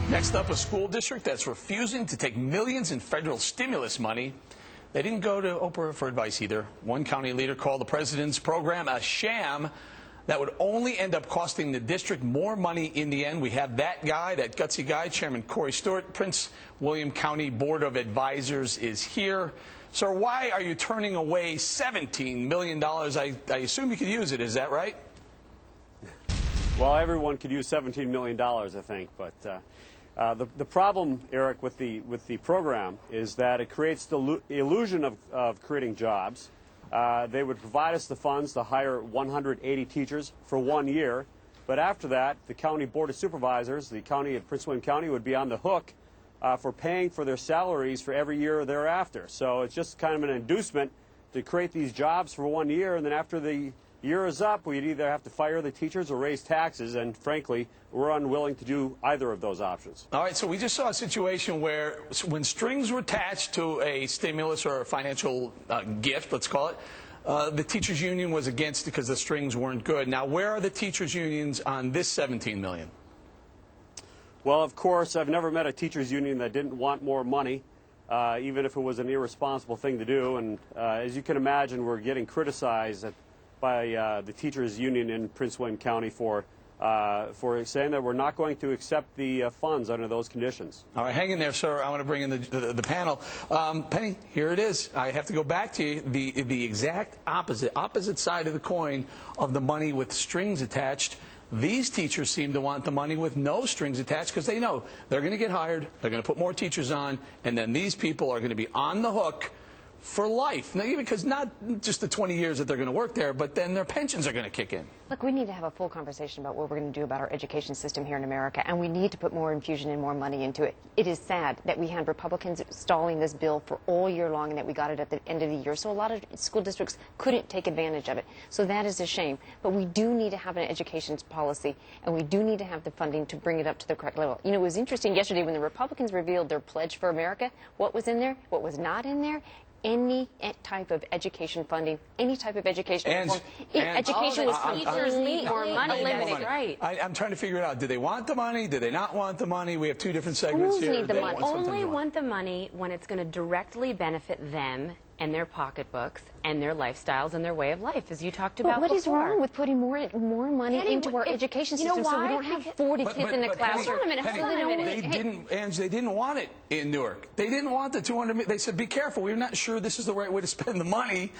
Next up, a school district that's refusing to take millions in federal stimulus money. They didn't go to Oprah for advice either. One county leader called the president's program a sham that would only end up costing the district more money in the end. We have that guy, that gutsy guy, Chairman Stewart. Prince William County Board of Advisors is here. Sir, why are you turning away $17 million? I assume you could use it. Is that right? Well, everyone could use $17 million, I think. But the problem, Eric, with the program is that it creates the illusion of creating jobs. They would provide us the funds to hire 180 teachers for 1 year. But after that, the County Board of Supervisors, the county of Prince William County, would be on the hook for paying for their salaries for every year thereafter. So it's just kind of an inducement to create these jobs for 1 year, and then after the year is up, we'd either have to fire the teachers or raise taxes, and frankly, we're unwilling to do either of those options. All right, so we just saw a situation where when strings were attached to a stimulus or a financial gift, let's call it, the teachers union was against it because the strings weren't good. Now, where are the teachers unions on this $17 million? Well, of course, I've never met a teachers union that didn't want more money, even if it was an irresponsible thing to do. And as you can imagine, we're getting criticized by the teachers union in Prince William County for saying that we're not going to accept the funds under those conditions. All right, hang in there, sir. I want to bring in the panel. Penny, here it is. I have to go back to you. The exact opposite side of the coin of the money with strings attached. These teachers seem to want the money with no strings attached because they know they're going to get hired, they're going to put more teachers on, and then these people are going to be on the hook for life. Now, because not just the 20 years that they're going to work there, but then their pensions are going to kick in. Look, we need to have a full conversation about what we're going to do about our education system here in America, and we need to put more infusion and more money into it. It is sad that we had Republicans stalling this bill for all year long and that we got it at the end of the year, so a lot of school districts couldn't take advantage of it. So that is a shame. But we do need to have an education policy, and we do need to have the funding to bring it up to the correct level. You know, it was interesting yesterday when the Republicans revealed their pledge for America, what was in there, what was not in there. Any type of education funding, any type of education reform. Education was teachers need more money. Unlimited. Right. I'm trying to figure it out. Do they want the money? Do they not want the money? We have two different segments here. Need the money. Only want the money when it's going to directly benefit them and their pocketbooks and their lifestyles and their way of life, as you talked about But what before. is wrong with putting more money into our education system so we don't have 40 kids in the classroom? They didn't want it in Newark. They didn't want the 200. They said, be careful. We're not sure this is the right way to spend the money.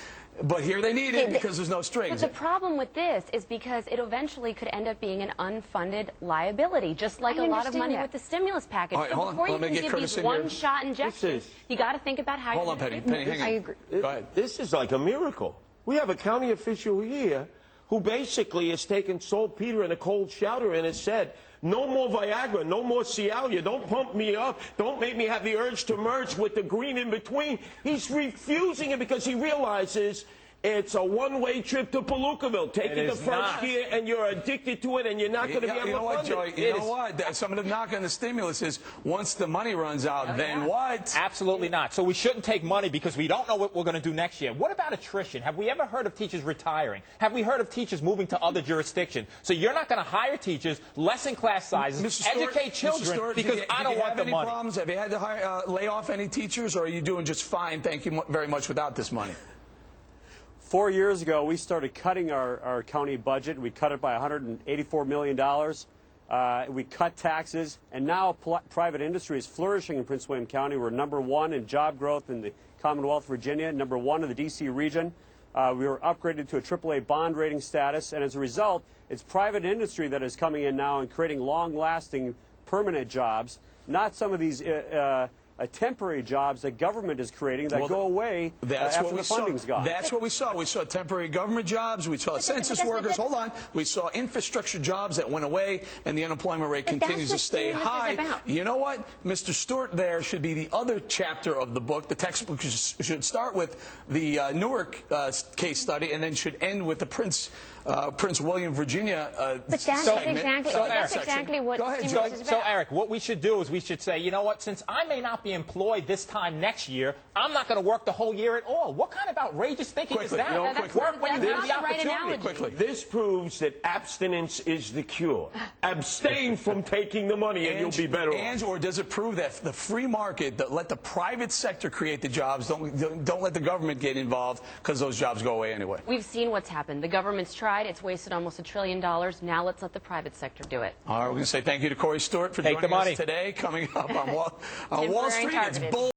But here they need it because there's no strings. But the problem with this is because it eventually could end up being an unfunded liability, just like a lot of money with the stimulus package. Right, so before you can give these one-shot injections, you got to think about how Hold you're on, Penny. going to do Penny, hang on. I agree. Go ahead. This is like a miracle. We have a county official here who basically has taken saltpeter and a cold shower and has said, no more Viagra, no more Cialis, don't pump me up, don't make me have the urge to merge with the green in between. He's refusing it because he realizes it's a one-way trip to Palookaville. Take it the first year and you're addicted to it and you're not going to be able to fund it. You know what? Some of the knock on the stimulus is once the money runs out, then what? Absolutely not. So we shouldn't take money because we don't know what we're going to do next year. What about attrition? Have we ever heard of teachers retiring? Have we heard of teachers moving to other jurisdictions? So you're not going to hire teachers, lessen class sizes, educate children because I don't want the money. Problems? Have you had to lay off any teachers, or are you doing just fine, thank you very much, without this money? 4 years ago, we started cutting our county budget. We cut it by $184 million. We cut taxes, and now private industry is flourishing in Prince William County. We're #1 in job growth in the Commonwealth of Virginia, #1 in the D.C. region. We were upgraded to a AAA bond rating status, and as a result, it's private industry that is coming in now and creating long-lasting, permanent jobs, not some of these temporary jobs that government is creating that go away after the funding's gone. That's what we saw. We saw temporary government jobs. We saw census workers. Hold on. We saw infrastructure jobs that went away, and the unemployment rate continues to stay high. You know what? Mr. Stewart there should be the other chapter of the book. The textbook should start with the Newark case study and then should end with the Prince Prince William, Virginia But that's segment. exactly what Go ahead, stimulus is So, about. Eric, what we should do is we should say, you know what, since I may not be employed this time next year, I'm not going to work the whole year at all. What kind of outrageous thinking is that? Work when you have the opportunity. Quickly. This proves that abstinence is the cure. Abstain from taking the money and you'll be better off. Or does it prove that the free market, that let the private sector create the jobs, don't let the government get involved, because those jobs go away anyway? We've seen what's happened. The government's tried. It's wasted almost $1 trillion. Now let's let the private sector do it. All right, we're going to say thank you to Corey Stewart for Take the joining money. us today. Coming up on Wall Temporary Street, it's targeted. bull.